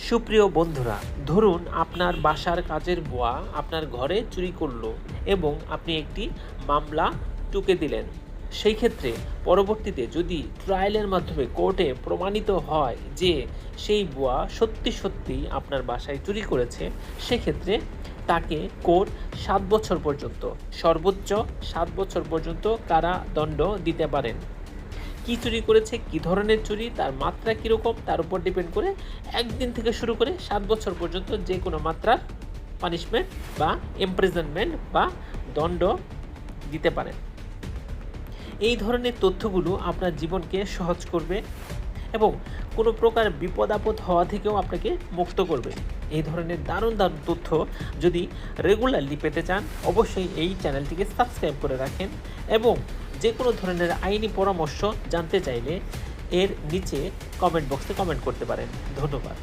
সুপ্রিয় বন্ধুরা, ধরুন আপনার বাসার কাজের বুয়া আপনার ঘরে চুরি করলো এবং আপনি একটি মামলা টুকে দিলেন। সেই ক্ষেত্রে পরবর্তীতে যদি ট্রায়ালের মাধ্যমে কোর্টে প্রমাণিত হয় যে সেই বুয়া সত্যি সত্যি আপনার বাসায় চুরি করেছে, সেক্ষেত্রে তাকে কোর্ট 7 বছর পর্যন্ত, সর্বোচ্চ 7 বছর পর্যন্ত কারাদণ্ড দিতে পারেন। কি চুরি করেছে, কি ধরনের চুরি, তার মাত্রা কীরকম, তার উপর ডিপেন্ড করে 1 দিন থেকে শুরু করে 7 বছর পর্যন্ত যে কোনো মাত্রার পানিশমেন্ট বা ইমপ্রিজনমেন্ট বা দণ্ড দিতে পারেন। এই ধরনের তথ্যগুলো আপনার জীবনকে সহজ করবে এবং কোনো প্রকার বিপদ আপদ হওয়া থেকেও আপনাকে মুক্ত করবে। এই ধরনের দারুণ দারুণ তথ্য যদি রেগুলারলি পেতে চান, অবশ্যই এই চ্যানেলটিকে সাবস্ক্রাইব করে রাখেন এবং যে কোনো ধরনের আইনি পরামর্শ জানতে চাইলে এর নিচে কমেন্ট বক্সে কমেন্ট করতে পারেন। ধন্যবাদ।